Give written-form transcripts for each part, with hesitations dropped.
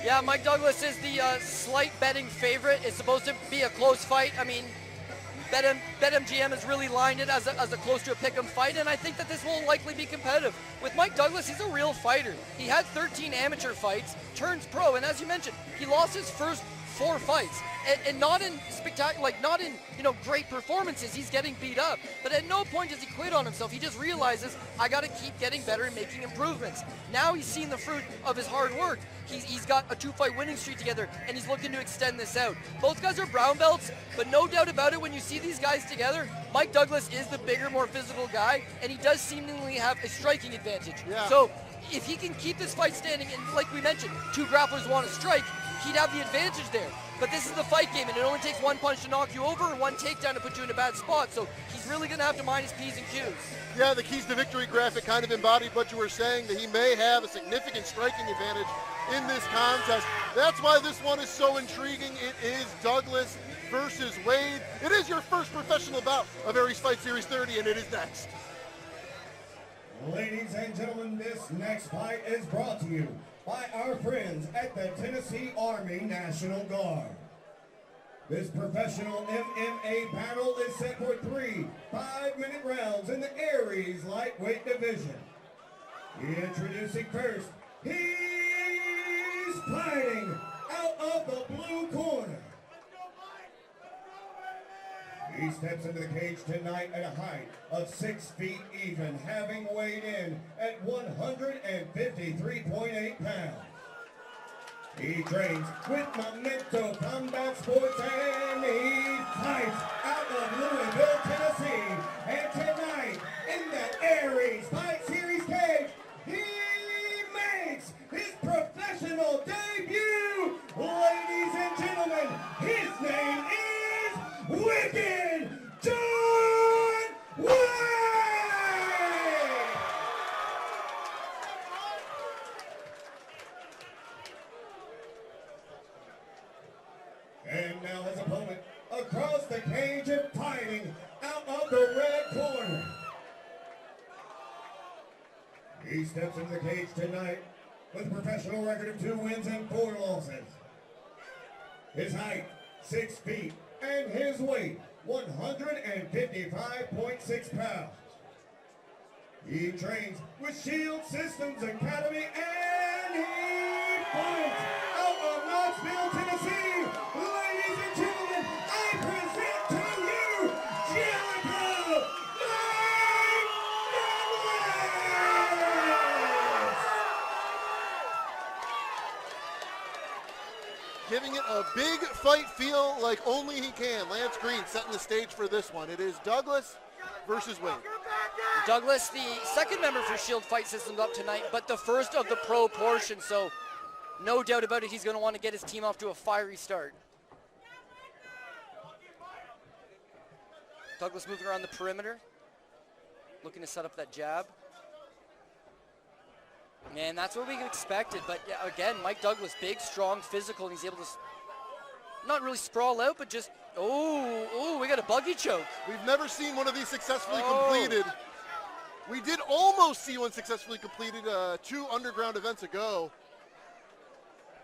Yeah, Mike Douglas is the slight betting favorite. It's supposed to be a close fight. I mean, BetMGM has really lined it as a close to a pick'em fight, and I think that this will likely be competitive. With Mike Douglas, he's a real fighter. He had 13 amateur fights, turns pro, and as you mentioned, he lost his first 4 fights, and not in spectacular, not in great performances. He's getting beat up, but at no point does he quit on himself. He just realizes, I got to keep getting better and making improvements. Now he's seen the fruit of his hard work. He's got a 2-fight winning streak together, and he's looking to extend this out. Both guys are brown belts, but no doubt about it, when you see these guys together, Mike Douglas is the bigger, more physical guy, and he does seemingly have a striking advantage. Yeah. So if he can keep this fight standing, and like we mentioned, 2 grapplers want to strike, he'd have the advantage there. But this is the fight game, and it only takes 1 punch to knock you over or 1 takedown to put you in a bad spot. So he's really going to have to mind his P's and Q's. Yeah, the keys to victory graphic kind of embodied what you were saying, that he may have a significant striking advantage in this contest. That's why this one is so intriguing. It is Douglas versus Waid. It is your first professional bout of Aries Fight Series 30, and it is next. Ladies and gentlemen, this next fight is brought to you by our friends at the Tennessee Army National Guard. This professional MMA battle is set for 3 5-minute rounds in the Aries lightweight division. Introducing first, he's fighting out of the blue corner. He steps into the cage tonight at a height of 6 feet even, having weighed in at 153.8 pounds. He trains with Memento Combat Sports, and he fights out of Louisville, Tennessee. And tonight, in the Aries Fight Series cage, he makes his professional debut. Ladies and gentlemen, his name is Wicked John Waid! And now his opponent across the cage and fighting out of the red corner. He steps into the cage tonight with a professional record of 2 wins and 4 losses. His height, 6 feet, and his weight, 155.6 pounds. He trains with Shield Systems Academy, and he fights out of Knoxville, Tennessee. Ladies and gentlemen, I present to you Jericho Mike Douglas! Giving it a big fight feel like only he can. Lance Green setting the stage for this one. It is Douglas versus Waid. Douglas, the second member for Shield Fight Systems up tonight, but the first of the pro portion, so no doubt about it, he's going to want to get his team off to a fiery start. Douglas moving around the perimeter, looking to set up that jab. Man, that's what we expected, but yeah, again, Mike Douglas, big, strong, physical, and he's able to not really sprawl out, but just, we got a buggy choke. We've never seen one of these successfully completed. We did almost see one successfully completed 2 underground events ago.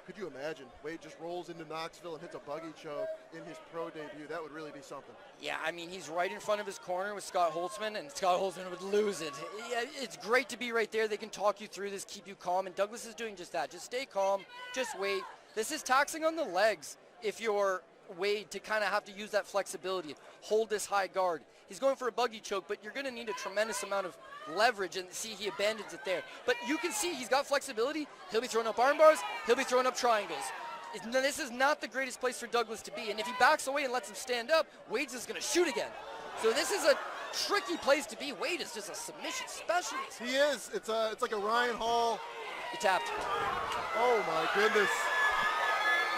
Could you imagine? Waid just rolls into Knoxville and hits a buggy choke in his pro debut. That would really be something. Yeah, I mean, he's right in front of his corner with Scott Holtzman, and Scott Holtzman would lose it. Yeah, it's great to be right there. They can talk you through this, keep you calm, and Douglas is doing just that. Just stay calm, just wait. This is taxing on the legs if you're Waid to kind of have to use that flexibility, hold this high guard. He's going for a buggy choke, but you're going to need a tremendous amount of leverage, and see he abandons it there. But you can see he's got flexibility. He'll be throwing up arm bars. He'll be throwing up triangles. This is not the greatest place for Douglas to be, and if he backs away and lets him stand up, Waid's just going to shoot again. So this is a tricky place to be. Waid is just a submission specialist. He is. It's like a Ryan Hall. He tapped. Oh my goodness.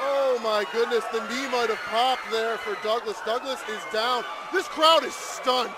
Oh my goodness, the knee might have popped there for Douglas. Douglas is down. This crowd is stunned.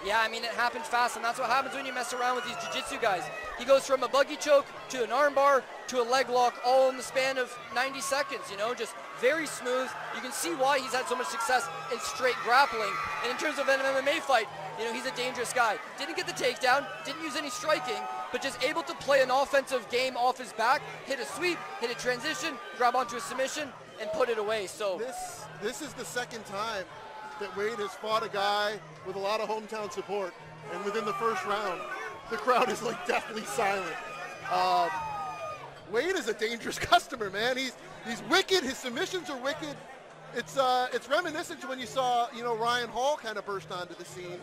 Yeah, I mean, it happened fast, and that's what happens when you mess around with these jiu-jitsu guys. He goes from a buggy choke to an arm bar to a leg lock all in the span of 90 seconds, just very smooth. You can see why he's had so much success in straight grappling. And in terms of an MMA fight, he's a dangerous guy. Didn't get the takedown, didn't use any striking, but just able to play an offensive game off his back, hit a sweep, hit a transition, grab onto a submission, and put it away. So this is the second time that Waid has fought a guy with a lot of hometown support, and within the first round, the crowd is like deathly silent. Waid is a dangerous customer, man. He's wicked. His submissions are wicked. It's reminiscent to when you saw, you know, Ryan Hall kind of burst onto the scene,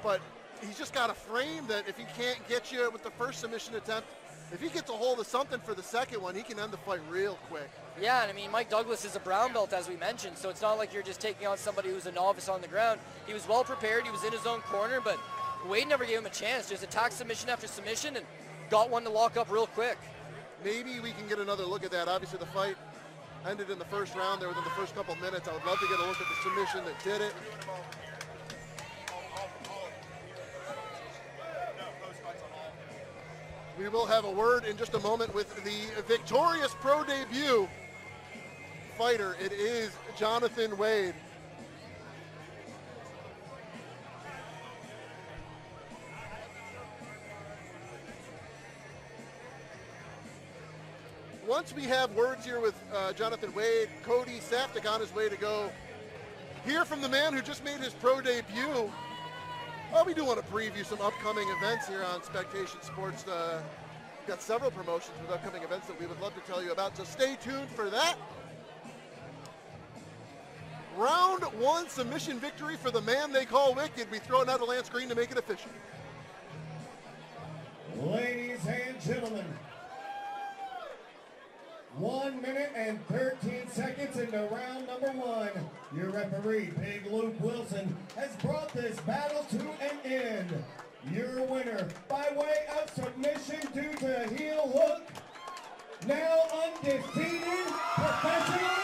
but he's just got a frame that if he can't get you with the first submission attempt, if he gets a hold of something for the second one, he can end the fight real quick. Yeah, and I mean, Mike Douglas is a brown belt, as we mentioned, so it's not like you're just taking on somebody who's a novice on the ground. He was well prepared, he was in his own corner, but Waid never gave him a chance. Just attacked submission after submission and got one to lock up real quick. Maybe we can get another look at that. Obviously, the fight ended in the first round there within the first couple minutes. I would love to get a look at the submission that did it. We will have a word in just a moment with the victorious pro debut fighter. It is Jonathan Waid. Once we have words here with Jonathan Waid, Cody Saftik on his way to go hear from the man who just made his pro debut. Well, we do want to preview some upcoming events here on Spectation Sports. We've got several promotions with upcoming events that we would love to tell you about, so stay tuned for that. Round one submission victory for the man they call Wicked. We throw it out to Lance Green to make it official. Ladies and gentlemen, 1 minute and 13 seconds into round number one. Your referee, Big Luke Wilson, has brought this battle to an end. Your winner, by way of submission due to heel hook, now undefeated professional